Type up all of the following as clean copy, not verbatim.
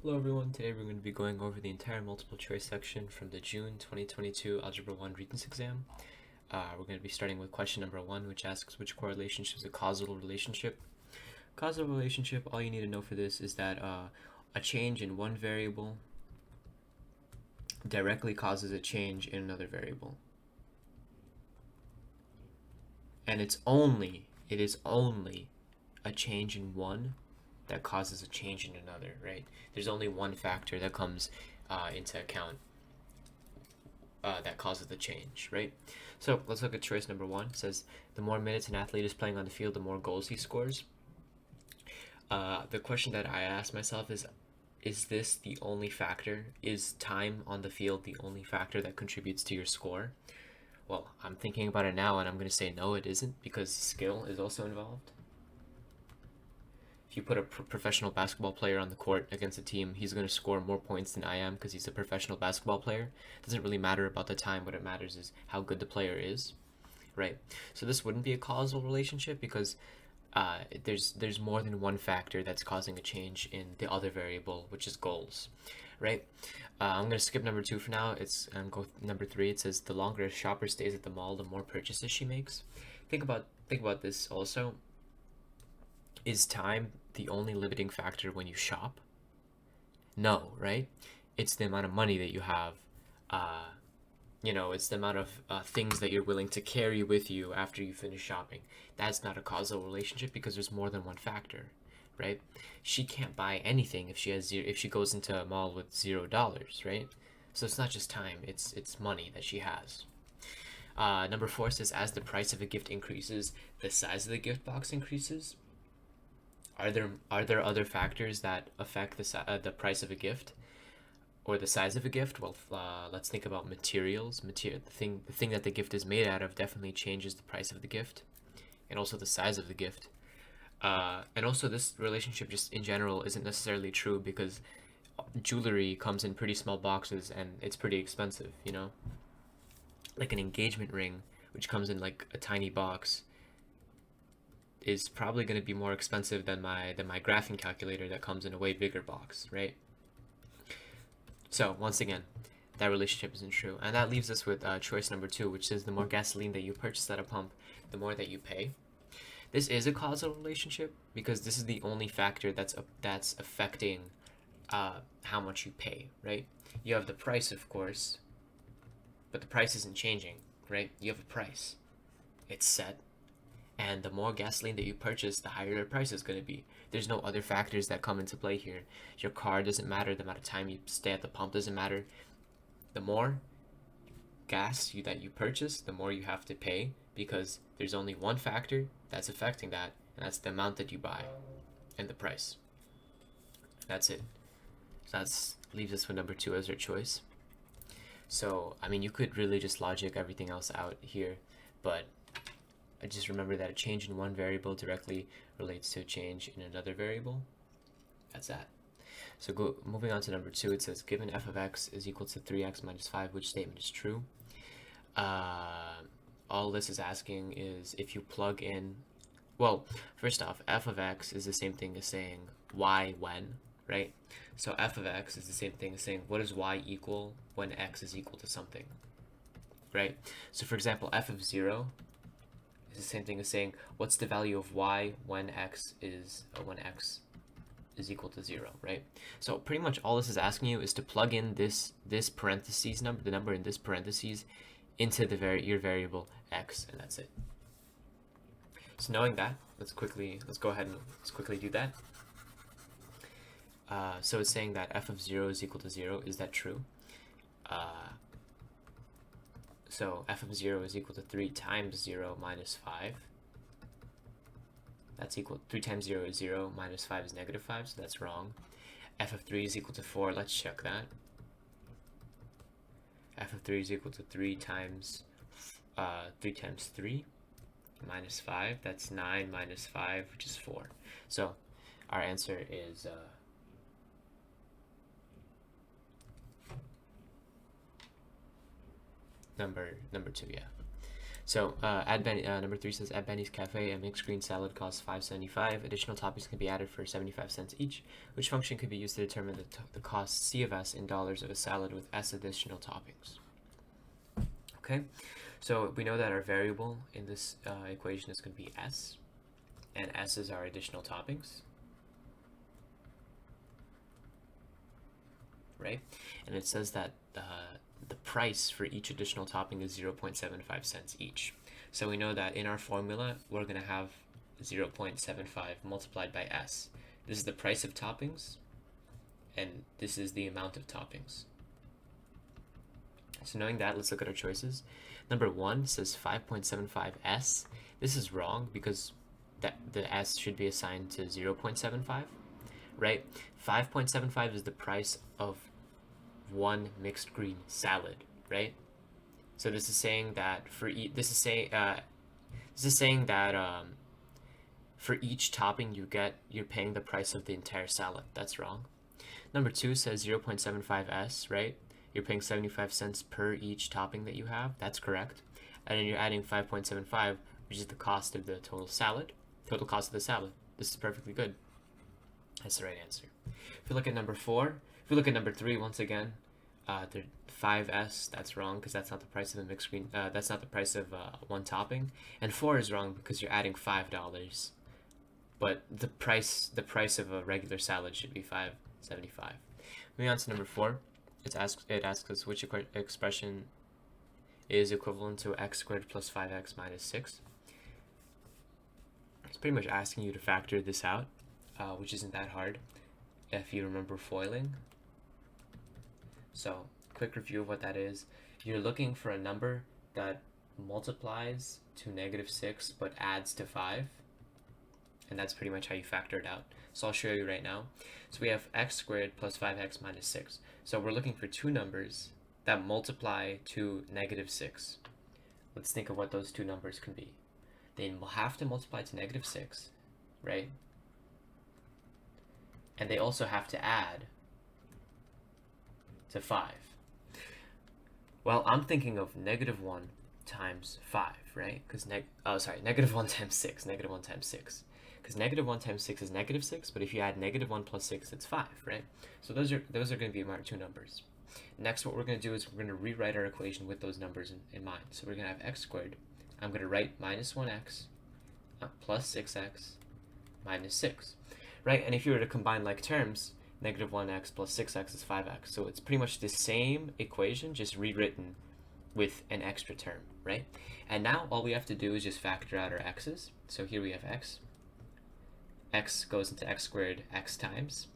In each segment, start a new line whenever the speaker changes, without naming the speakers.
Hello everyone, today we're going to be going over the entire multiple choice section from the June 2022 Algebra 1 Regents exam. We're going to be starting with question number 1, which asks which correlation is a causal relationship. Causal relationship, all you need to know for this is that a change in one variable directly causes a change in another variable. And it is only a change in one that causes a change in another, right? There's only one factor that comes into account that causes the change, right? So let's look at choice number 1. It says the more minutes an athlete is playing on the field, the more goals he scores. The question that I ask myself is this the only factor? Is time on the field the only factor that contributes to your score? Well, I'm thinking about it now and I'm going to say no, it isn't, because skill is also involved. If you put a professional basketball player on the court against a team, he's going to score more points than I am because he's a professional basketball player. It doesn't really matter about the time. What it matters is how good the player is, right? So this wouldn't be a causal relationship because there's more than one factor that's causing a change in the other variable, which is goals, right? I'm going to skip number 2 for now. It's go with number 3. It says the longer a shopper stays at the mall, the more purchases she makes. Think about this also. Is time the only limiting factor when you shop? No, right? It's the amount of money that you have. It's the amount of things that you're willing to carry with you after you finish shopping. That's not a causal relationship because there's more than one factor, right? She can't buy anything if she goes into a mall with $0, right? So it's not just time; it's money that she has. Number 4 says as the price of a gift increases, the size of the gift box increases. Are there other factors that affect the price of a gift or the size of a gift? Well, let's think about materials. The thing that the gift is made out of definitely changes the price of the gift, and also the size of the gift. And also, this relationship just in general isn't necessarily true because jewelry comes in pretty small boxes and it's pretty expensive. Like an engagement ring, which comes in like a tiny box, is probably going to be more expensive than my graphing calculator that comes in a way bigger box, right? So once again, that relationship isn't true, and that leaves us with choice number 2, which says the more gasoline that you purchase at a pump, the more that you pay. This is a causal relationship because this is the only factor that's affecting how much you pay, right? You have the price, of course, but the price isn't changing, right? You have a price, it's set. And the more gasoline that you purchase, the higher the price is going to be. There's no other factors that come into play here. Your car doesn't matter. The amount of time you stay at the pump doesn't matter. The more gas that you purchase, the more you have to pay because there's only one factor that's affecting that, and that's the amount that you buy and the price. That's it. So that leaves us with number 2 as our choice. So, I mean, you could really just logic everything else out here, but I just remember that a change in one variable directly relates to a change in another variable. That's that. So moving on to number 2, it says given f of x is equal to 3x minus 5, which statement is true? All this is asking is if you plug in, well, first off, f of x is the same thing as saying y when, right? So f of x is the same thing as saying what does y equal when x is equal to something, right? So for example, f of 0 is the same thing as saying what's the value of y when x is equal to 0, right? So pretty much all this is asking you is to plug in this parentheses number, the number in this parentheses, into your variable x, and that's it. So knowing that, let's go ahead and quickly do that. So it's saying that f of 0 is equal to 0. Is that true? So f of 0 is equal to 3 times 0 minus 5. That's equal, 3 times 0 is 0, minus 5 is negative 5, so that's wrong. F of 3 is equal to 4, let's check that. F of 3 is equal to 3 times 3 minus 5, that's 9 minus 5, which is 4. So our answer is number 2, yeah. So number 3 says at Benny's Cafe, a mixed green salad costs $5.75. Additional toppings can be added for 75 cents each. Which function could be used to determine the cost C of S in dollars of a salad with S additional toppings? Okay, so we know that our variable in this equation is going to be S, and S is our additional toppings, right? And it says that the price for each additional topping is 0.75 cents each. So we know that in our formula, we're going to have 0.75 multiplied by S. This is the price of toppings, and this is the amount of toppings. So knowing that, let's look at our choices. Number 1 says 5.75 S. This is wrong because the S should be assigned to 0.75, right? 5.75 is the price of one mixed green salad, right? So this is saying that for for each topping you're paying the price of the entire salad. That's wrong. Number 2 says 0.75 S, right? You're paying 75 cents per each topping that you have. That's correct. And then you're adding 5.75, which is the cost of the total cost of the salad. This is perfectly good. That's the right answer. If you look at number 4, if we look at number 3, once again, the 5S, that's wrong because that's not the price of the mixed green. That's not the price of one topping. And 4 is wrong because you're adding $5. But the price of a regular salad should be $5.75. Moving on to number 4, it asks us which expression is equivalent to x squared plus 5x minus 6. It's pretty much asking you to factor this out, which isn't that hard if you remember foiling. So, quick review of what that is. You're looking for a number that multiplies to -6 but adds to 5. And that's pretty much how you factor it out. So I'll show you right now. So we have x squared plus 5x minus 6. So we're looking for two numbers that multiply to -6. Let's think of what those two numbers can be. They will have to multiply to -6, right? And they also have to add to 5. Well, I'm thinking of -1 times 5, right? Because -1 times 6, -1 times 6. Because -1 times 6 is -6, but if you add -1 plus 6, it's 5, right? So those are going to be our two numbers. Next, what we're going to do is we're going to rewrite our equation with those numbers in mind. So we're going to have x squared. I'm going to write -1x plus 6x minus 6, right? And if you were to combine like terms, -1x plus 6x is 5x. So it's pretty much the same equation, just rewritten with an extra term, right? And now all we have to do is just factor out our x's. So here we have x. X goes into x squared x times,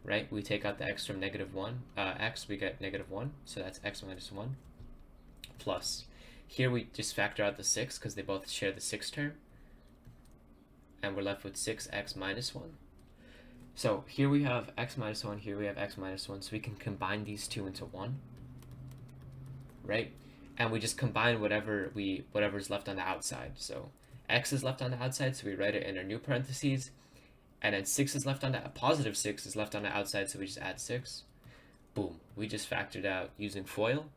right? We take out the x from -1, x, we get -1, so that's x minus 1, plus. Here we just factor out the 6 because they both share the 6 term, and we're left with 6x minus 1. So here we have x minus 1, here we have x minus 1, so we can combine these two into 1, right? And we just combine whatever's left on the outside. So x is left on the outside, so we write it in our new parentheses, and then 6 is left on the positive 6 is left on the outside, so we just add 6. Boom, we just factored out using FOIL,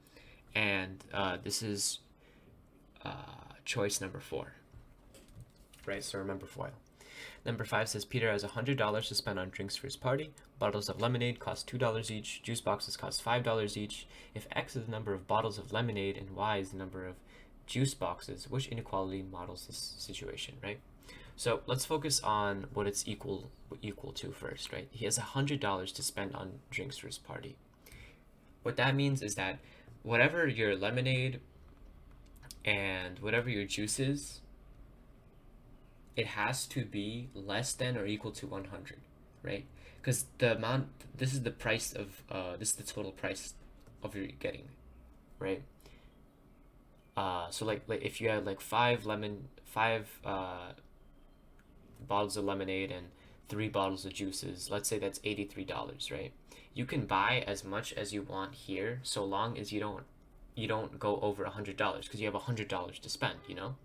and this is choice number 4, right? So remember FOIL. Number 5 says Peter has $100 to spend on drinks for his party. Bottles of lemonade cost $2 each. Juice boxes cost $5 each. If X is the number of bottles of lemonade and Y is the number of juice boxes, which inequality models this situation, right? So let's focus on what it's equal to first, right? He has $100 to spend on drinks for his party. What that means is that whatever your lemonade and whatever your juice is, it has to be less than or equal to 100, right? Because this is the price of, this is the total price of your getting, right? So like if you had like five bottles of lemonade and 3 bottles of juices, let's say that's $83, right? You can buy as much as you want here, so long as you don't go over $100, because you have $100 to spend, you know?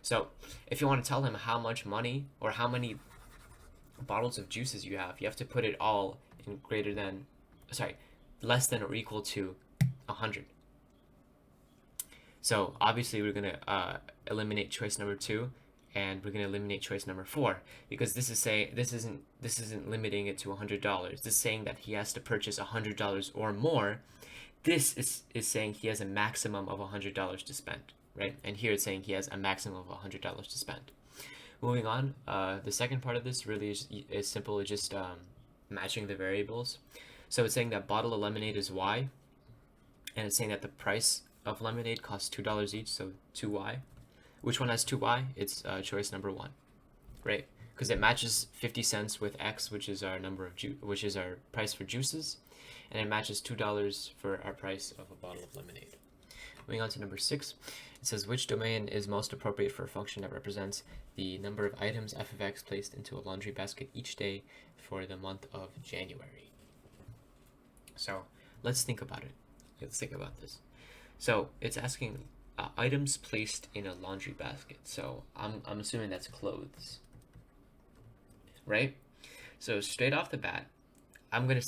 So if you want to tell him how much money or how many bottles of juices you have to put it all in less than or equal to 100. So obviously we're gonna eliminate choice number 2, and we're gonna eliminate choice number 4, because this isn't limiting it to $100. This is saying that he has to purchase $100 or more. This is saying he has a maximum of $100 to spend, right? And here it's saying he has a maximum of $100 to spend. Moving on, the second part of this really is simple. It's just matching the variables. So it's saying that bottle of lemonade is Y, and it's saying that the price of lemonade costs $2 each, so 2Y. Which one has 2Y? It's choice number 1, right? Because it matches 50 cents with X, which is our which is our price for juices, and it matches $2 for our price of a bottle of lemonade. Moving on to number 6, it says which domain is most appropriate for a function that represents the number of items f of x placed into a laundry basket each day for the month of January. So let's think about it. Let's think about this. So it's asking items placed in a laundry basket. So I'm assuming that's clothes, right? So straight off the bat, I'm gonna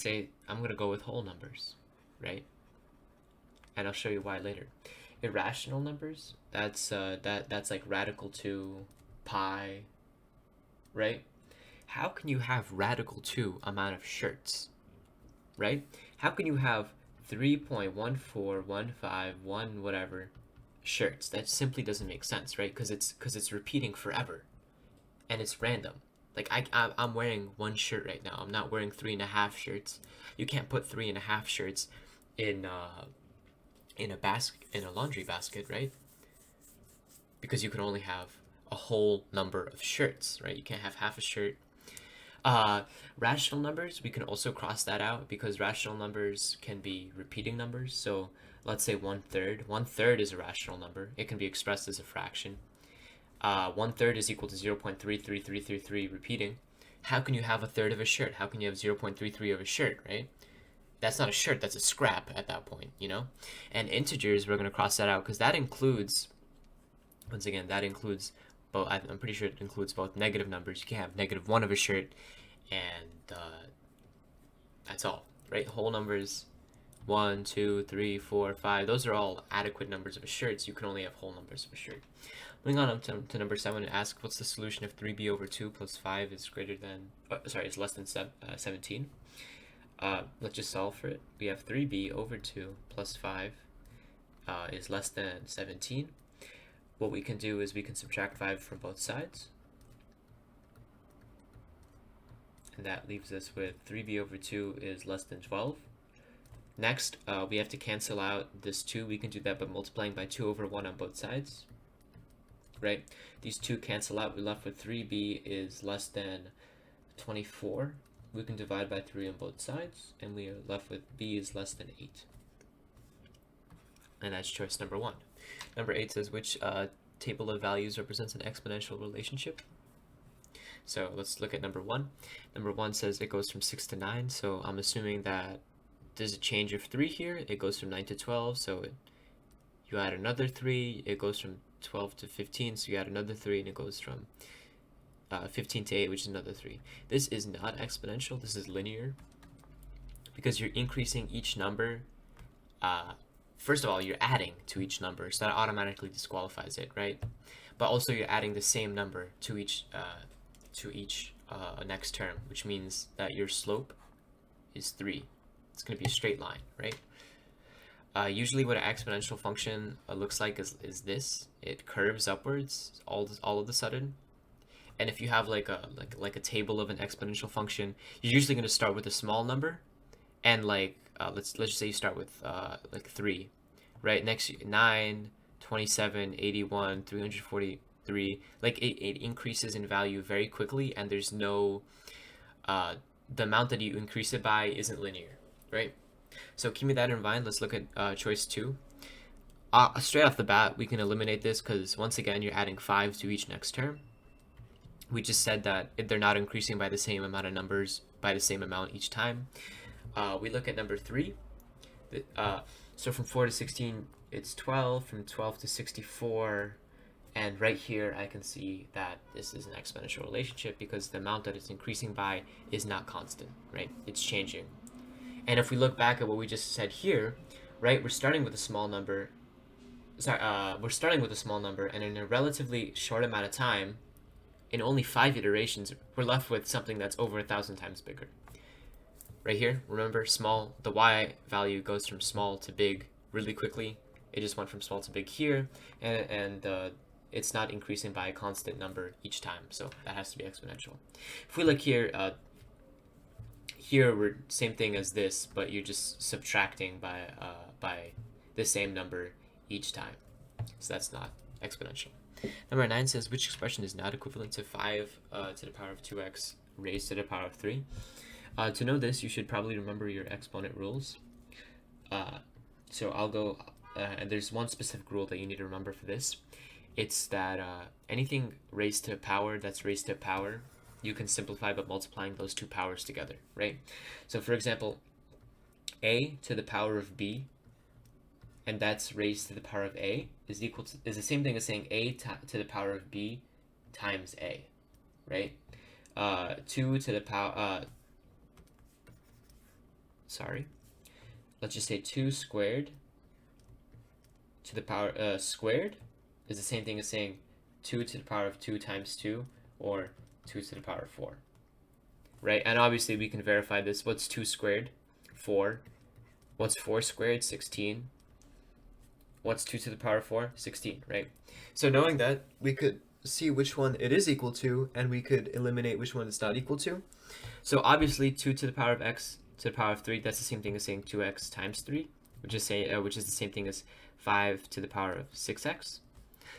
go with whole numbers, right? And I'll show you why later. Irrational numbers, that's like radical 2, pi, right? How can you have radical 2 amount of shirts, right? How can you have 3.1415 whatever shirts? That simply doesn't make sense, right? Because it's repeating forever, and it's random. Like I'm wearing one shirt right now. I'm not wearing 3.5 shirts. You can't put 3.5 shirts in a laundry basket, right? Because you can only have a whole number of shirts, right? You can't have half a shirt. Rational numbers, we can also cross that out, because rational numbers can be repeating numbers. So let's say 1/3. 1/3 is a rational number. It can be expressed as a fraction. 1/3 is equal to 0.33333 repeating. How can you have a third of a shirt? How can you have 0.33 of a shirt, right? That's not a shirt, that's a scrap at that point, you know? And integers, we're going to cross that out, because that includes, once again, that includes both. I'm pretty sure it includes both negative numbers. You can have -1 of a shirt, and that's all, right? Whole numbers, 1, 2, 3, 4, 5, those are all adequate numbers of a shirt, so you can only have whole numbers of a shirt. Moving on to number 7, it asks what's the solution if 3b over 2 plus 5 is greater than, is less than 17. Let's just solve for it. We have 3b over 2 plus 5 is less than 17. What we can do is we can subtract 5 from both sides. And that leaves us with 3b over 2 is less than 12. Next, we have to cancel out this 2. We can do that by multiplying by 2 over 1 on both sides. Right? These 2 cancel out. We're left with 3b is less than 24. We can divide by 3 on both sides, and we are left with b is less than 8. And that's choice number 1. Number 8 says which table of values represents an exponential relationship. So let's look at number 1. Number 1 says it goes from 6 to 9, so I'm assuming that there's a change of 3 here. It goes from 9 to 12, so you add another 3. It goes from 12 to 15, so you add another 3, and it goes from 15 to 8, which is another 3. This is not exponential, this is linear, because you're increasing each number. First of all, you're adding to each number, so that automatically disqualifies it, right? But also you're adding the same number to each next term, which means that your slope is 3. It's going to be a straight line, right? Usually what an exponential function looks like is this. It curves upwards all of a sudden. And if you have like a table of an exponential function, you're usually going to start with a small number, and let's just say you start with 3, right? Next 9, 27, 81, 343. Like it increases in value very quickly, and there's no the amount that you increase it by isn't linear, right? So keeping that in mind, let's look at choice 2. Straight off the bat, we can eliminate this because once again you're adding 5 to each next term. We just said that they're not increasing by the same amount of numbers by the same amount each time. We look at number 3. So from 4 to 16, it's 12. From 12 to 64, and right here I can see that this is an exponential relationship because the amount that it's increasing by is not constant, right? It's changing. And if we look back at what we just said here, right, we're starting with a small number. we're starting with a small number, and in a relatively short amount of time, in only 5 iterations, we're left with something that's over 1,000 times bigger. Right here, remember, small, the y value goes from small to big really quickly. It just went from small to big here, and it's not increasing by a constant number each time, so that has to be exponential. If we look here, here we're same thing as this, but you're just subtracting by the same number each time, so that's not exponential. Number 9 says, which expression is not equivalent to 5 to the power of 2x raised to the power of 3? To know this, you should probably remember your exponent rules. So I'll go, and there's one specific rule that you need to remember for this. It's that anything raised to a power that's raised to a power, you can simplify by multiplying those two powers together, right? So for example, a to the power of b, and that's raised to the power of a, is the same thing as saying a to the power of b times a, right? 2 to the power, let's just say 2 squared to the power squared is the same thing as saying 2 to the power of 2 times 2, or 2 to the power of 4, right? And obviously we can verify this. What's 2 squared? 4. What's 4 squared? 16. What's 2 to the power of 4? 16, right? So knowing that, we could see which one it is equal to, and we could eliminate which one it's not equal to. So obviously 2 to the power of x to the power of 3, that's the same thing as saying 2x times 3, which is the same thing as 5 to the power of 6x.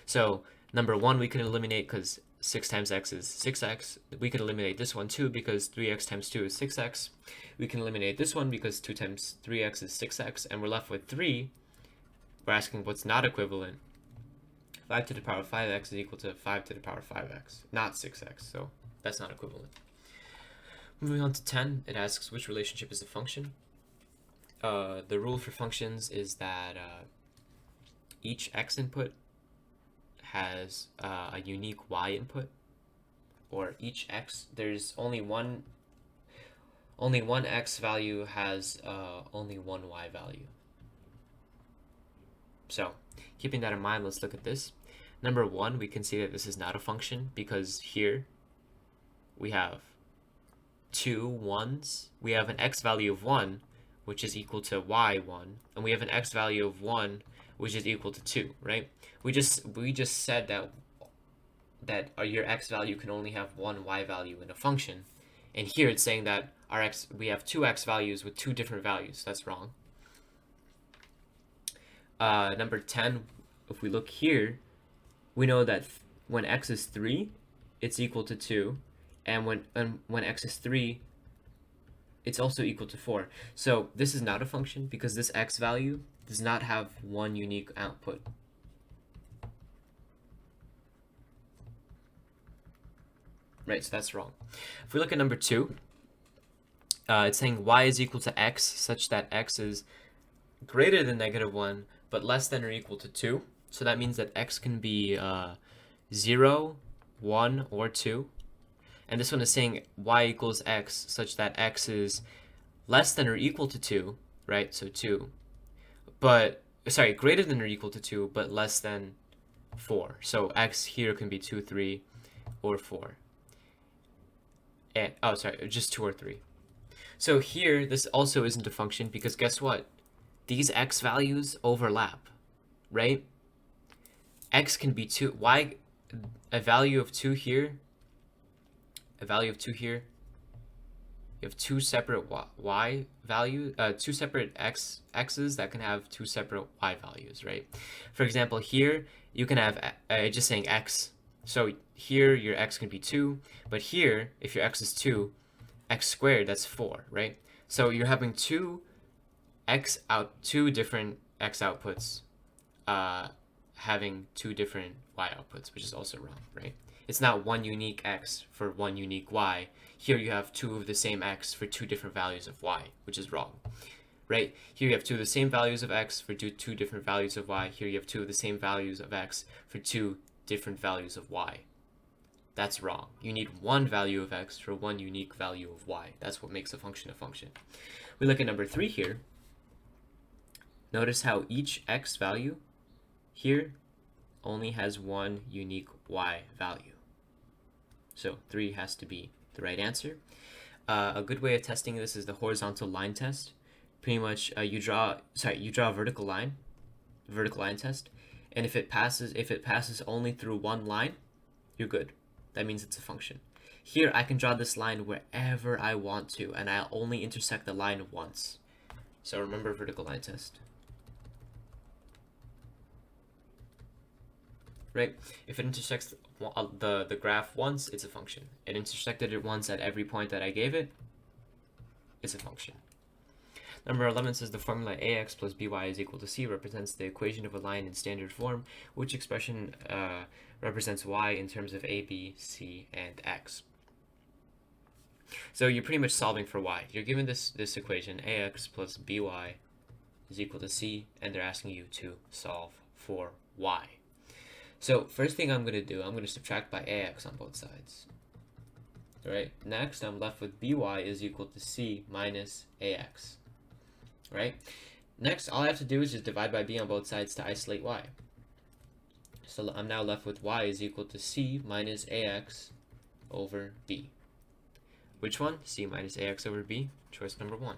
So number 1 we can eliminate because 6 times x is 6x. We can eliminate this one too because 3x times 2 is 6x. We can eliminate this one because 2 times 3x is 6x, and we're left with 3. We're asking what's not equivalent. 5 to the power of 5x is equal to 5 to the power of 5x, not 6x, so that's not equivalent. Moving on to 10, it asks which relationship is a function. The rule for functions is that each x input has a unique y input, or each x, there's only one x value has only one y value. So keeping that in mind, let's look at this. Number 1, we can see that this is not a function because here we have 2 1s. We have an x value of 1, which is equal to y1, and we have an x value of 1, which is equal to 2, right? We just said that your x value can only have one y value in a function, and here it's saying that we have two x values with two different values. That's wrong. Number 10, if we look here, we know that when x is 3, it's equal to 2, and when x is 3, it's also equal to 4. So this is not a function because this x value does not have one unique output. Right, so that's wrong. If we look at number 2, it's saying y is equal to x such that x is greater than -1 but less than or equal to 2. So that means that x can be 0, 1, or 2. And this one is saying y equals x such that x is less than or equal to 2, right? So 2. But, sorry, greater than or equal to 2, but less than 4. So x here can be 2, 3, or 4. And, oh, sorry, just 2 or 3. So here, this also isn't a function because guess what? These x values overlap, right? X can be 2, y, a value of 2 here, a value of 2 here. You have two separate y values, two separate x's that can have two separate y values, right? For example, here you can have just saying x. So here your x can be 2, but here if your x is 2, x squared, that's 4, right? So you're having two different x outputs having two different y outputs, which is also wrong, right? It's not one unique x for one unique y. Here you have two of the same x for two different values of y, which is wrong, right? Here you have two of the same values of x for two different values of y. Here you have two of the same values of x for two different values of y. That's wrong. You need one value of x for one unique value of y. That's what makes a function a function. We look at number 3 here. Notice how each x value here only has one unique y value. So 3 has to be the right answer. A good way of testing this is the horizontal line test. Pretty much, you draw a vertical line test, and if it passes only through one line, you're good. That means it's a function. Here, I can draw this line wherever I want to, and I'll only intersect the line once. So remember vertical line test. Right? If it intersects the graph once, it's a function. It intersected it once at every point that I gave it, it's a function. Number 11 says the formula ax plus by is equal to c represents the equation of a line in standard form, which expression represents y in terms of a, b, c, and x. So you're pretty much solving for y. You're given this equation, ax plus by is equal to c, and they're asking you to solve for y. So first thing I'm going to do, I'm going to subtract by ax on both sides. All right. Next, I'm left with by is equal to c minus ax. Right? Next, all I have to do is just divide by b on both sides to isolate y. So I'm now left with y is equal to c minus ax over b. Which one? C minus ax over b. Choice number 1.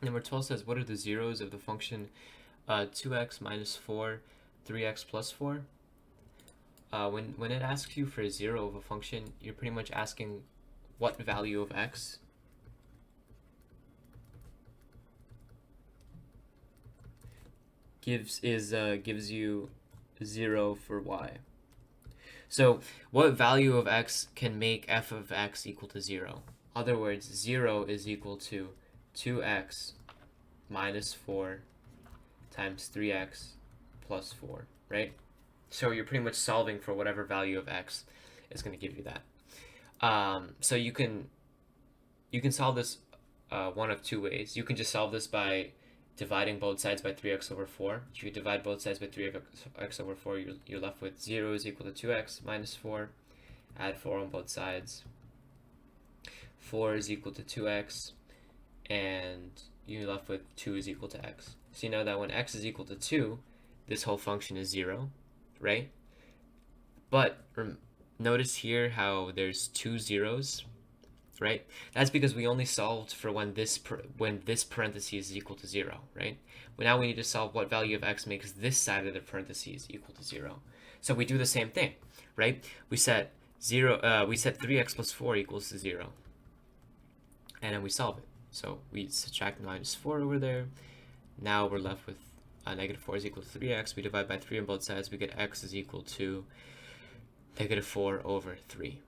Number 12 says, what are the zeros of the function 2x minus 4, 3x plus 4? When it asks you for a zero of a function, you're pretty much asking what value of x gives you 0 for y. So what value of x can make f of x equal to 0? In other words, 0 is equal to 2x minus 4 times 3x plus 4, right? So you're pretty much solving for whatever value of x is going to give you that. So you can solve this one of two ways. You can just solve this by dividing both sides by 3x over 4. If you divide both sides by 3x over 4, you're left with 0 is equal to 2x minus 4. Add 4 on both sides. 4 is equal to 2x, and you're left with 2 is equal to x. So you know that when x is equal to 2, this whole function is 0, right? But notice here how there's 2 zeros, right? That's because we only solved for when this parenthesis is equal to 0, right? Well, now we need to solve what value of x makes this side of the parentheses equal to 0. So we do the same thing, right? We set 3x plus 4 equals to 0, and then we solve it. So we subtract minus 4 over there. Now we're left with negative 4 is equal to 3x. We divide by 3 on both sides. We get x is equal to negative 4 over 3,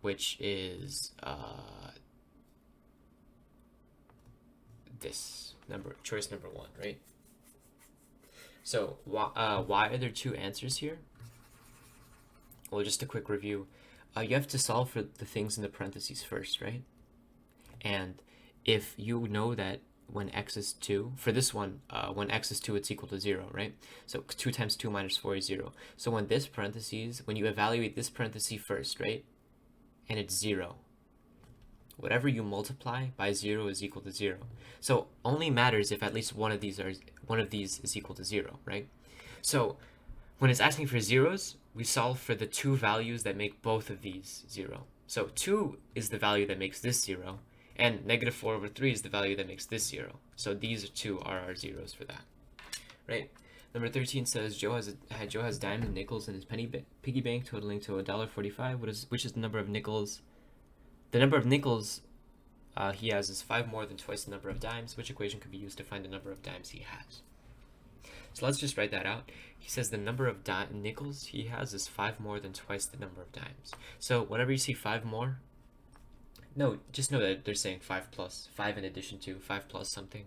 which is this number, choice number 1, right? So why are there 2 answers here? Well, just a quick review. You have to solve for the things in the parentheses first, right? And if you know that when x is 2, for this one, when x is 2, it's equal to 0, right? So 2 times 2 minus 4 is 0. So when this parentheses, when you evaluate this parenthesis first, right? And it's 0. Whatever you multiply by 0 is equal to 0. So only matters if at least one of these is equal to 0, right? So when it's asking for zeros, we solve for the 2 values that make both of these 0. So 2 is the value that makes this 0, and negative 4 over 3 is the value that makes this 0. So these 2 are our zeros for that, right? Number 13 says Joe has dimes and nickels in his piggy bank totaling to $1.45. Which is the number of nickels? The number of nickels he has is 5 more than twice the number of dimes. Which equation could be used to find the number of dimes he has? So let's just write that out. He says the number of nickels he has is 5 more than twice the number of dimes. So whenever you see 5 more, no, just know that they're saying 5 plus, 5 in addition to, 5 plus something.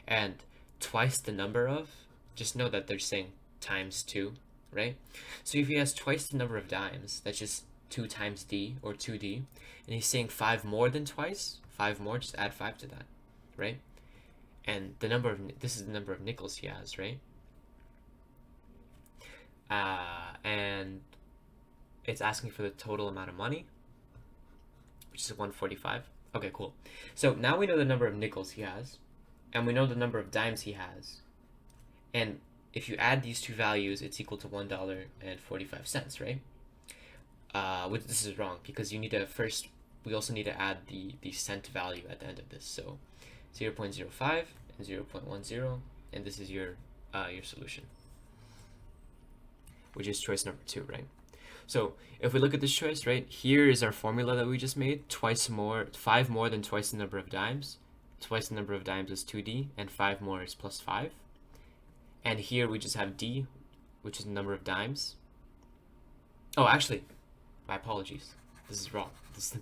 And twice the number of, just know that they're saying times 2, right? So if he has twice the number of dimes, that's just 2 times d, or 2d. And he's saying 5 more than twice, 5 more, just add 5 to that, right? And this is the number of nickels he has, right? And it's asking for the total amount of money, which is 145. Okay, cool. So now we know the number of nickels he has, and we know the number of dimes he has. And if you add these two values, it's equal to $1.45, right? This is wrong because you need to first, we also need to add the cent value at the end of this. So 0.05 and 0.10, and this is your solution, which is choice number 2, right? So if we look at this choice, right, here is our formula that we just made. 5 more than twice the number of dimes. Twice the number of dimes is 2d, and 5 more is plus 5. And here we just have d, which is the number of dimes. Oh, actually, my apologies. This is wrong.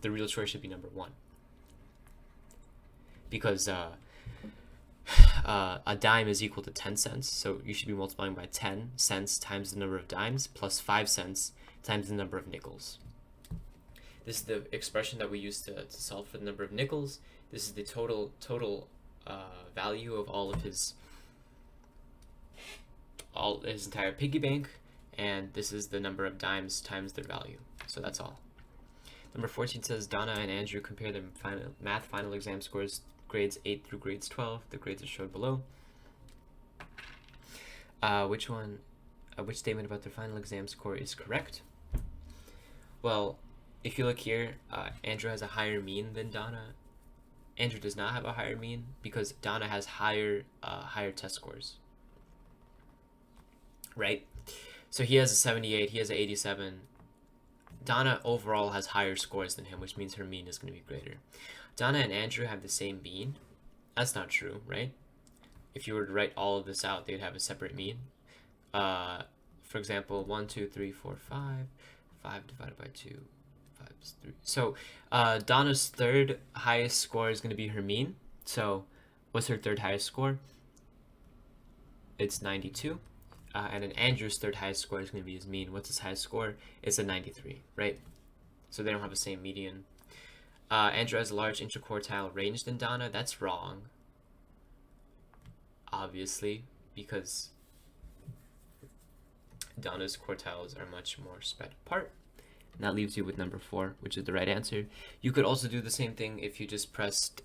The real choice should be number 1. Because a dime is equal to 10 cents, so you should be multiplying by 10 cents times the number of dimes plus 5 cents times the number of nickels. This is the expression that we use to solve for the number of nickels. This is the total value of all his entire piggy bank, and this is the number of dimes times their value. So that's all. Number 14 says Donna and Andrew compare their math final exam scores, grades 8 through grades 12. The grades are shown below. Which statement about their final exam score is correct? Well, if you look here, Andrew has a higher mean than Donna. Andrew does not have a higher mean because Donna has higher test scores, right? So he has a 78, he has an 87. Donna overall has higher scores than him, which means her mean is going to be greater. Donna and Andrew have the same mean. That's not true, right? If you were to write all of this out, they'd have a separate mean. For example, 1, 2, 3, 4, 5. 5 divided by 2, 5 is 3. So Donna's third highest score is going to be her mean. So what's her third highest score? It's 92. And then Andrew's third highest score is going to be his mean. What's his highest score? It's a 93, right? So they don't have the same median. Andrew has a large interquartile range than Donna. That's wrong, obviously, because Donna's quartiles are much more spread apart. And that leaves you with number 4, which is the right answer. You could also do the same thing if you just pressed,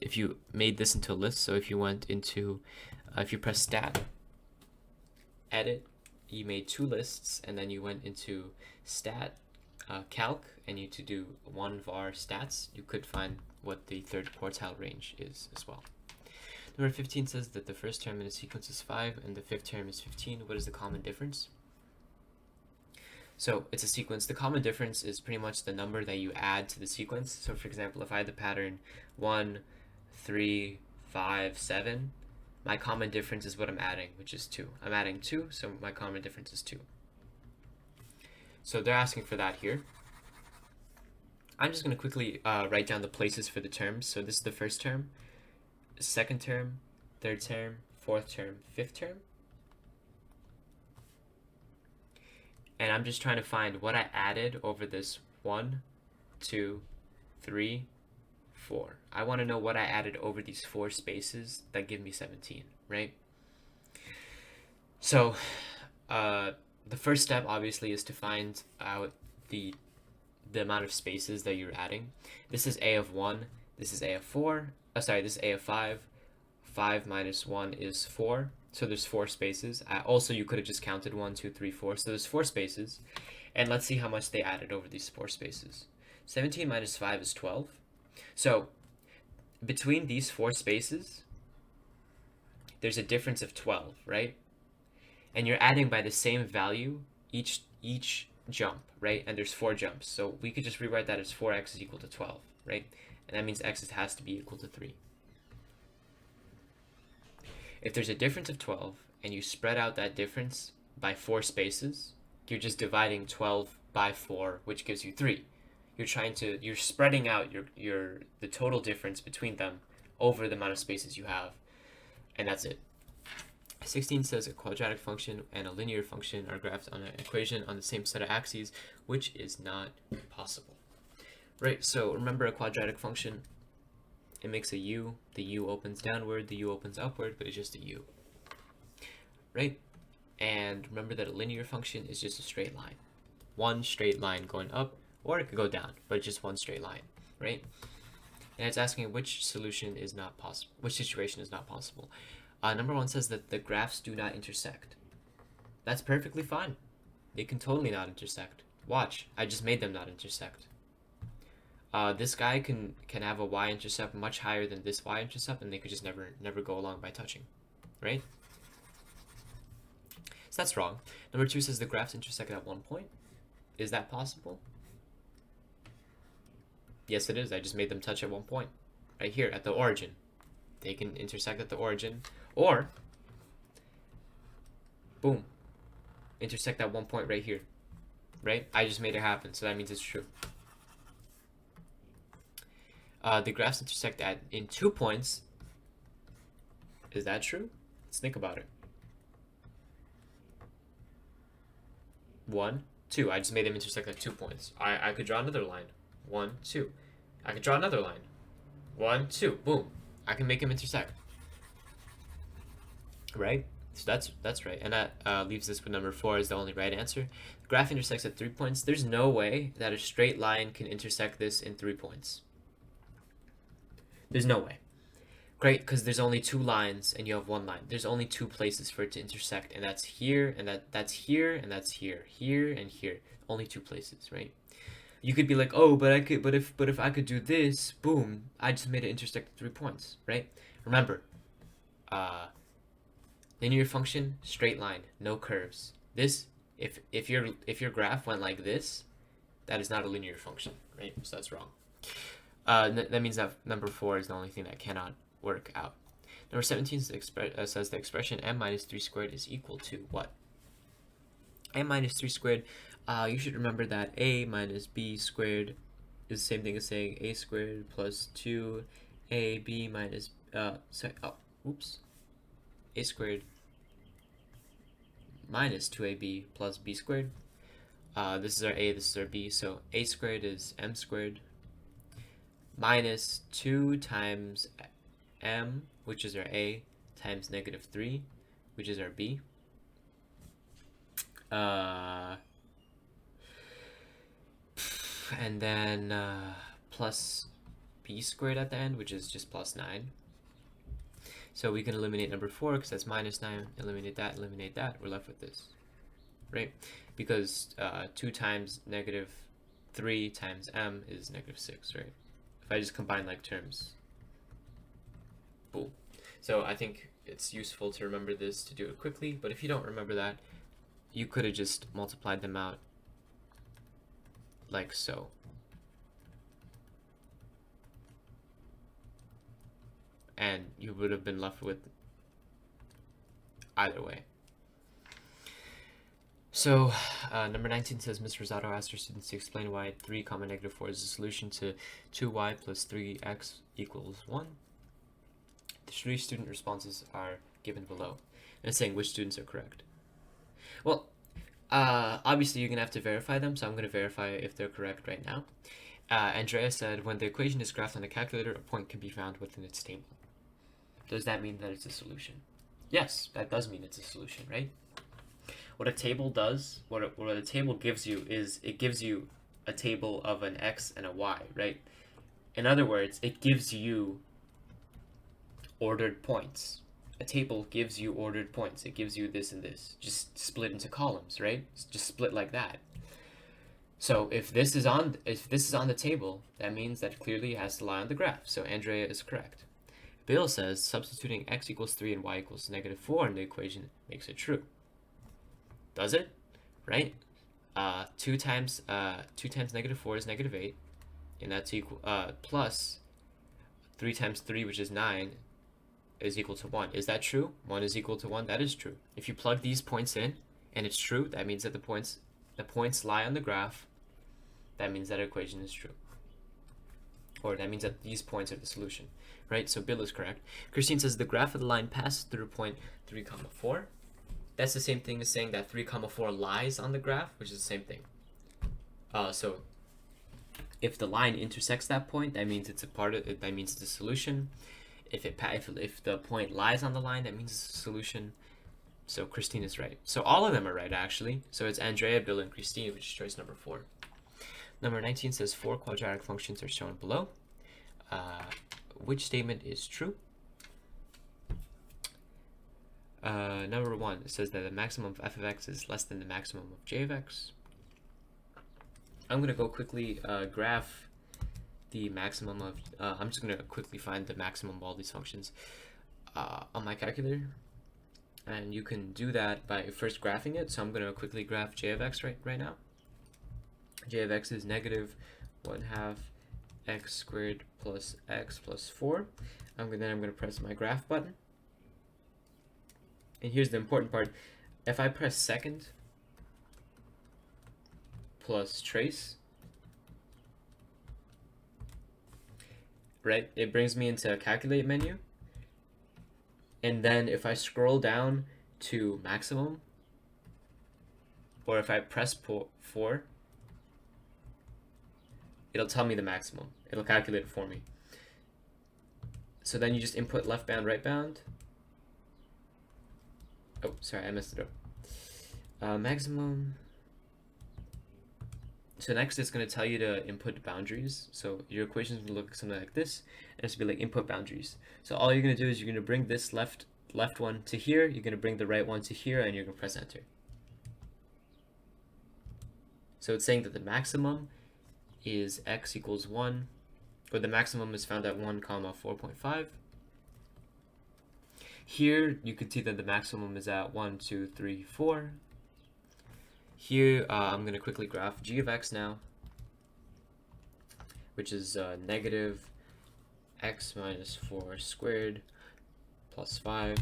if you made this into a list. So if you went into, if you press stat, edit, you made 2 lists, and then you went into stat, calc, and you to do 1 var stats, you could find what the third quartile range is as well. Number 15 says that the first term in a sequence is 5 and the fifth term is 15. What is the common difference? So it's a sequence. The common difference is pretty much the number that you add to the sequence. So for example, if I had the pattern 1, 3, 5, 7, my common difference is what I'm adding, which is 2. I'm adding 2, so my common difference is 2. So they're asking for that here. I'm just going to quickly write down the places for the terms. So this is the first term, second term, third term, fourth term, fifth term. And I'm just trying to find what I added over this 1, 2, 3, 4. I want to know what I added over these 4 spaces that give me 17, right? So the first step obviously is to find out the amount of spaces that you're adding. This is a of 1, this is a of 4, this is a of 5. 5 minus 1 is 4, so there's 4 spaces. Also, you could have just counted 1, 2, 3, 4, so there's 4 spaces. And let's see how much they added over these 4 spaces. 17 minus 5 is 12. So between these 4 spaces, there's a difference of 12, right? And you're adding by the same value each jump, right? And there's 4 jumps, so we could just rewrite that as 4x is equal to 12, right? And that means x has to be equal to 3. If there's a difference of 12 and you spread out that difference by 4 spaces, you're just dividing 12 by 4, which gives you 3. You're spreading out the total difference between them over the amount of spaces you have, and that's it. 16 says a quadratic function and a linear function are graphed on an equation on the same set of axes, which is not possible. Right, so remember a quadratic function, it makes a U, the U opens downward, the U opens upward, but it's just a U, right? And remember that a linear function is just a straight line. One straight line going up, or it could go down, but it's just one straight line, right? And it's asking which solution is not possible, which situation is not possible. Number 1 says that the graphs do not intersect. That's perfectly fine. They can totally not intersect. Watch, I just made them not intersect. This guy can have a y-intercept much higher than this y-intercept, and they could just never go along by touching, right? So that's wrong. Number 2 says the graphs intersect at one point. Is that possible? Yes, it is. I just made them touch at one point, right here at the origin. They can intersect at the origin, or boom, intersect at one point right here, right? I just made it happen, so that means it's true. The graphs intersect in 2 points. Is that true? Let's think about it. 1, 2. I just made them intersect at 2 points. I could draw another line. 1, 2. I could draw another line. 1, 2. Boom. I can make them intersect. Right? So that's right. And that leaves us with number 4 as the only right answer. The graph intersects at 3 points. There's no way that a straight line can intersect this in 3 points. There's no way. Great, because there's only 2 lines and you have 1 line. There's only 2 places for it to intersect, and that's here, and that's here, and that's here. Here and here. Only 2 places, right? You could be like, oh, but if I could do this, boom, I just made it intersect at 3 points, right? Remember, linear function, straight line, no curves. This, if your graph went like this, that is not a linear function, right? So that's wrong. That means that number 4 is the only thing that cannot work out. Number 17 says the expression m minus 3 squared is equal to what? M minus 3 squared, you should remember that a minus b squared is the same thing as saying a squared plus 2ab minus, a squared minus 2ab plus b squared. This is our a, this is our b, so a squared is m squared minus 2 times m, which is our a, times negative 3, which is our b. And then plus b squared at the end, which is just plus 9. So we can eliminate number 4 because that's minus 9. Eliminate that, we're left with this, right? Because 2 times negative 3 times m is negative 6, right? If I just combine like terms, boom. So I think it's useful to remember this to do it quickly, but if you don't remember that, you could have just multiplied them out like so. And you would have been left with either way. So number 19 says Ms. Rosato asked her students to explain why 3, negative 4 is a solution to 2y plus 3x equals 1. The 3 student responses are given below. And it's saying which students are correct. Well, obviously you're going to have to verify them, so I'm going to verify if they're correct right now. Andrea said, when the equation is graphed on a calculator, a point can be found within its table. Does that mean that it's a solution? Yes, that does mean it's a solution, right? What a table does, what a table gives you is it gives you a table of an x and a y, right? In other words, it gives you ordered points. A table gives you ordered points. It gives you this and this, just split into columns, right? Just split like that. So if this is on the table, that means that clearly it has to lie on the graph. So Andrea is correct. Bill says substituting x equals 3 and y equals negative 4 in the equation makes it true. Does it? Right? 2 times negative 4 is negative 8, and that's equal plus 3 times 3, which is 9, is equal to 1. Is that true? 1 is equal to 1. That is true. If you plug these points in and it's true, that means that the points lie on the graph. That means that equation is true. Or that means that these points are the solution, right? So Bill is correct. Christine says the graph of the line passes through point 3, 4. That's the same thing as saying that 3, 4 lies on the graph, which is the same thing. So if the line intersects that point, that means it's a part of it. That means it's a solution. If the point lies on the line, that means it's a solution. So Christine is right. So all of them are right, actually. So it's Andrea, Bill, and Christine, which is choice number 4. Number 19 says 4 quadratic functions are shown below. Which statement is true? Number 1, it says that the maximum of f of x is less than the maximum of j of x. I'm going to go quickly graph the maximum of, I'm just going to quickly find the maximum of all these functions on my calculator. And you can do that by first graphing it. So I'm going to quickly graph j of x right now. J of x is negative 1/2 x squared plus x plus 4. Then I'm going to press my graph button. And here's the important part. If I press second plus trace, right, it brings me into a calculate menu. And then if I scroll down to maximum, or if I press 4, it'll tell me the maximum. It'll calculate it for me. So then you just input left bound, right bound. Oh, sorry, I messed it up. Maximum. So next it's going to tell you to input boundaries. So your equation is going to look something like this, and it's going to be like input boundaries. So all you're going to do is you're going to bring this left one to here, you're going to bring the right one to here, and you're going to press enter. So it's saying that the maximum is x equals 1, or the maximum is found at 1, 4.5. Here you can see that the maximum is at 1, 2, 3, 4. Here I'm going to quickly graph g of x now, which is negative x minus 4 squared plus 5.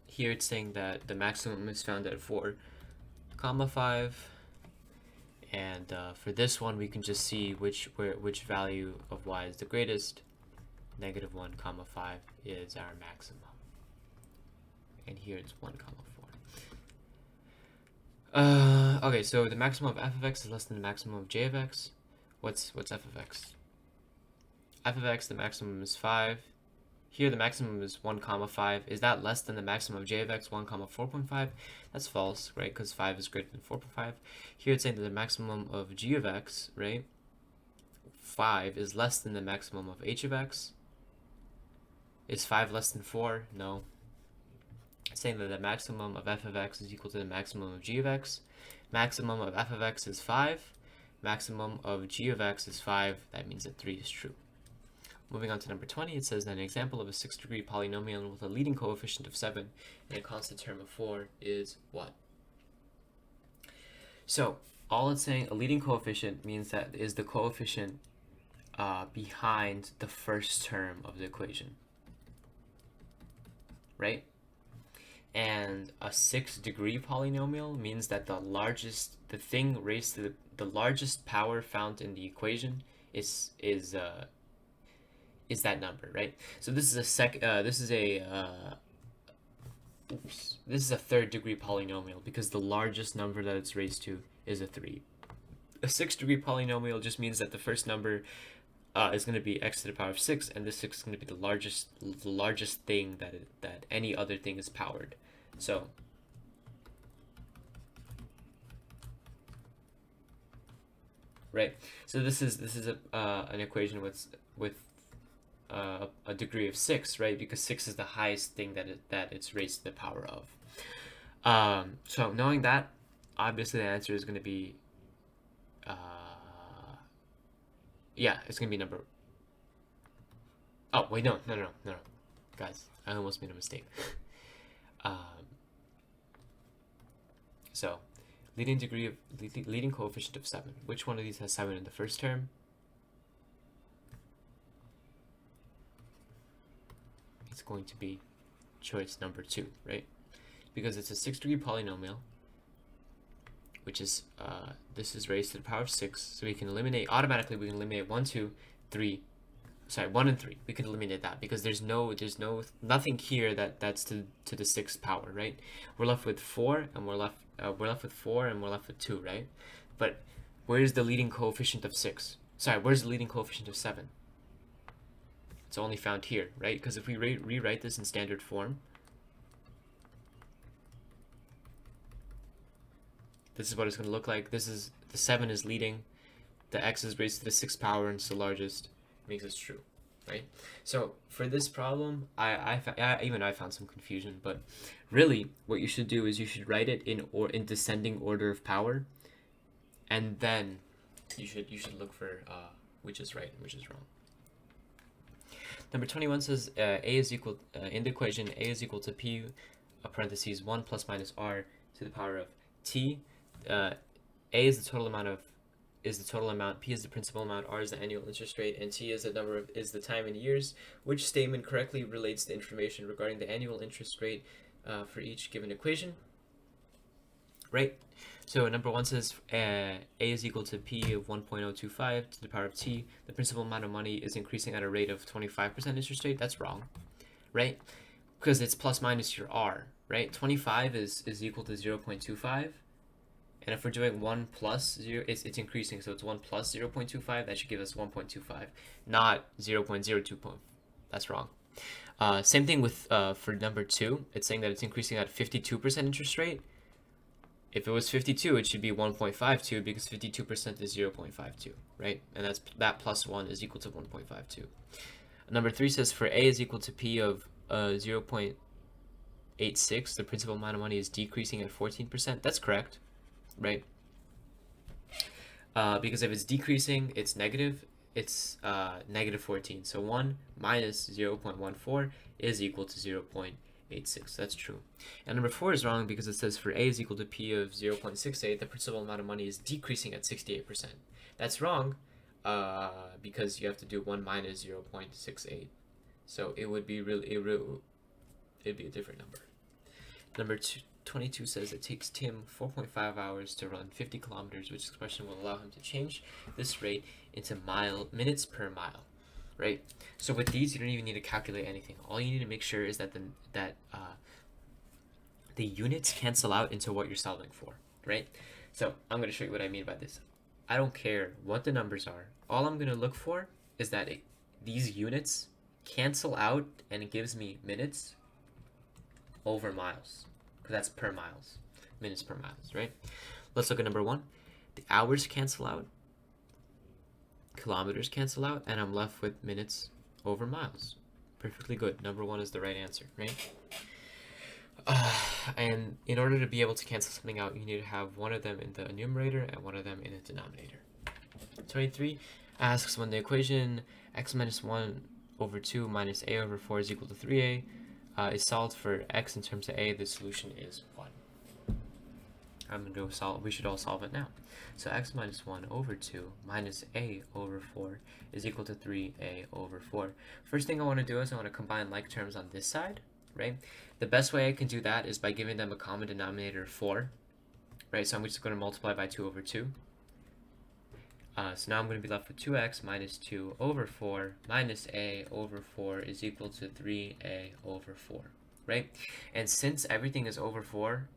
Here it's saying that the maximum is found at 4, 5. And for this one, we can just see which value of y is the greatest. Negative 1, 5 is our maximum. And here it's 1, 4. Okay, so the maximum of f of x is less than the maximum of j of x. What's f of x? F of x, the maximum is 5. Here the maximum is 1, 5. Is that less than the maximum of j of x, 1, 4.5? That's false, right? Because 5 is greater than 4.5. Here it's saying that the maximum of g of x, right, 5, is less than the maximum of h of x. Is 5 less than 4? No. It's saying that the maximum of f of x is equal to the maximum of g of x. Maximum of f of x is 5. Maximum of g of x is 5. That means that 3 is true. Moving on to number 20, it says that an example of a 6-degree polynomial with a leading coefficient of 7 and a constant term of 4 is what? So all it's saying, a leading coefficient means that is the coefficient behind the first term of the equation, right? And a 6-degree polynomial means that the thing raised to the largest power found in the equation is that number, right? So this is a 3rd-degree polynomial because the largest number that it's raised to is a 3. A 6-degree polynomial just means that the first number is going to be x to the power of 6, and this 6 is going to be the largest thing that any other thing is powered. So right. So this is an equation with a degree of 6, right? Because 6 is the highest thing that it's raised to the power of. So knowing that, obviously the answer is going to be, yeah, it's going to be number. Oh wait, no, guys, I almost made a mistake. So, leading coefficient of 7. Which one of these has 7 in the first term? It's going to be choice number 2, right? Because it's a 6-degree polynomial, which is this is raised to the power of 6, so we can eliminate automatically. We can eliminate 1, 2, 3. Sorry, 1 and 3. We can eliminate that because there's nothing here that's to the 6th power, right? We're left with 4, and we're left with 2, right? But where's the leading coefficient of 6? Sorry, where's the leading coefficient of 7? It's only found here, right? Because if we rewrite this in standard form, this is what it's going to look like. This is the 7 is leading, the x is raised to the 6th power and it's the largest, makes this true, right? So for this problem, even I found some confusion, but really what you should do is you should write it in descending order of power, and then you should look for which is right and which is wrong. Number 21 says a is equal in the equation a is equal to p parentheses 1 plus minus r to the power of t. A is the total amount, p is the principal amount, r is the annual interest rate, and t is the time in years. Which statement correctly relates the information regarding the annual interest rate for each given equation? Right? So number 1 says a is equal to p of 1.025 to the power of t. The principal amount of money is increasing at a rate of 25% interest rate. That's wrong, right? Because it's plus minus your r, right? 25 is equal to 0.25. And if we're doing 1 plus 0, it's increasing, so it's 1 plus 0.25. That should give us 1.25, not 0.02. That's wrong. Same thing with for number 2. It's saying that it's increasing at 52% interest rate. If it was 52, it should be 1.52 because 52% is 0.52, right? And that plus 1 is equal to 1.52. Number 3 says for a is equal to p of 0.86, the principal amount of money is decreasing at 14%. That's correct, right? Because if it's decreasing, it's negative. It's negative 14. So 1 minus 0.14 is equal to 0.86. That's true. And number 4 is wrong because it says for a is equal to p of 0.68, the principal amount of money is decreasing at 68%. That's wrong because you have to do 1 minus 0.68. So it would be it'd be a different number. Number 22 says it takes Tim 4.5 hours to run 50 kilometers, which expression will allow him to change this rate into minutes per mile, right? So with these, you don't even need to calculate anything. All you need to make sure is that the units cancel out into what you're solving for, right? So I'm going to show you what I mean by this. I don't care what the numbers are. All I'm going to look for is that these units cancel out and it gives me minutes over miles, because that's per miles, minutes per miles, right? Let's look at number 1. The hours cancel out, kilometers cancel out, and I'm left with minutes over miles. Perfectly good. Number 1 is the right answer, right? And in order to be able to cancel something out, you need to have one of them in the numerator and one of them in the denominator. 23 asks when the equation x minus 1 over 2 minus a over 4 is equal to 3a is solved for x in terms of a, the solution is 1. I'm going to go solve. We should all solve it now. So x minus 1 over 2 minus a over 4 is equal to 3a over 4. First thing I want to do is I want to combine like terms on this side, right? The best way I can do that is by giving them a common denominator of 4, right? So I'm just going to multiply by 2 over 2. So now I'm going to be left with 2x minus 2 over 4 minus a over 4 is equal to 3a over 4, right? And since everything is over 4,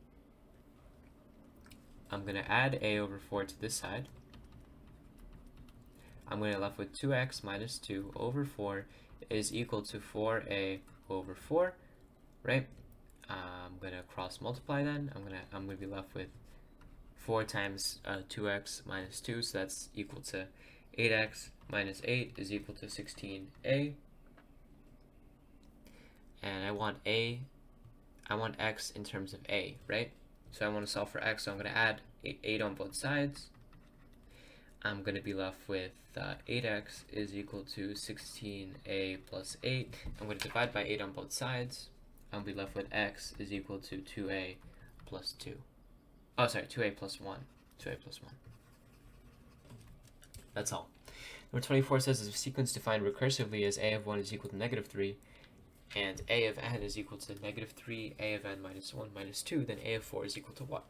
I'm going to add a over 4 to this side. I'm going to be left with 2x minus 2 over 4 is equal to 4a over 4, right? I'm going to cross multiply then. I'm going to be left with 4 times 2x minus 2, so that's equal to 8x minus 8 is equal to 16a. And I want x in terms of a, right? So I want to solve for x, so I'm going to add 8 on both sides. I'm going to be left with 8x is equal to 16a plus 8. I'm going to divide by 8 on both sides. I'll be left with x is equal to 2a plus 2. Oh, sorry, 2a plus 1. 2a plus 1. That's all. Number 24 says, if a sequence defined recursively as a of 1 is equal to negative 3, and a of n is equal to negative 3, a of n minus 1 minus 2, then a of 4 is equal to what?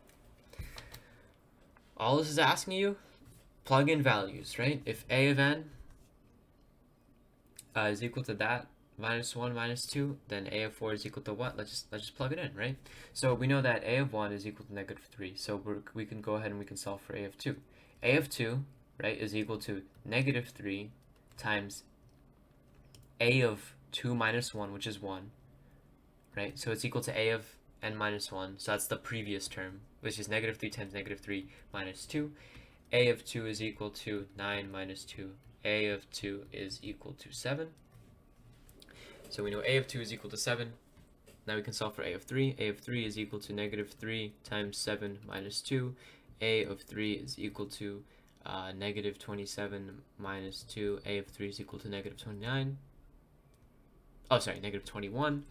All this is asking you, plug in values, right? If a of n is equal to that, minus 1 minus 2, then a of 4 is equal to what? Let's just plug it in, right? So we know that a of 1 is equal to negative 3, so we can go ahead and we can solve for a of 2. A of 2, right, is equal to negative 3 times a of 2 minus 1, which is 1, right? So it's equal to a of n minus 1. So that's the previous term, which is negative 3 times negative 3 minus 2. A of 2 is equal to 9 minus 2. A of 2 is equal to 7. So we know a of 2 is equal to 7. Now we can solve for a of 3. A of 3 is equal to negative 3 times 7 minus 2. A of 3 is equal to negative 27 minus 2. A of 3 is equal to negative 29. Oh, sorry, negative 21.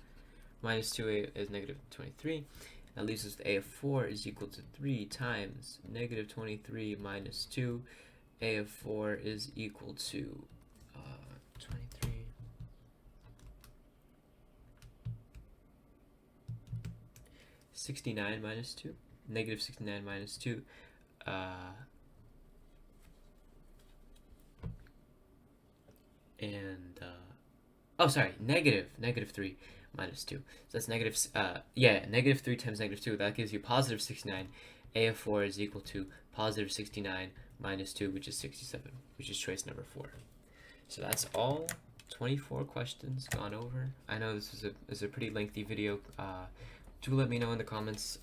Minus 2a is negative 23. That leaves us with a of 4 is equal to 3 times negative 23 minus 2. A of 4 is equal to 23. 69 minus 2. Negative 69 minus 2. Oh, sorry, negative 3 minus 2. So that's negative 3 times negative 2. That gives you positive 69. A of 4 is equal to positive 69 minus 2, which is 67, which is choice number 4. So that's all 24 questions gone over. I know this is a pretty lengthy video. Do let me know in the comments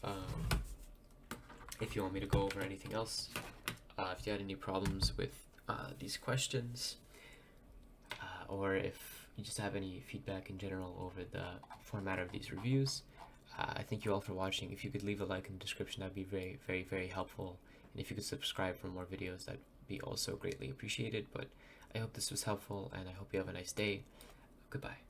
if you want me to go over anything else. If you had any problems with these questions, or if you just have any feedback in general over the format of these reviews. I thank you all for watching. If you could leave a like in the description, that'd be very, very, very helpful. And if you could subscribe for more videos, that'd be also greatly appreciated. But I hope this was helpful, and I hope you have a nice day. Goodbye.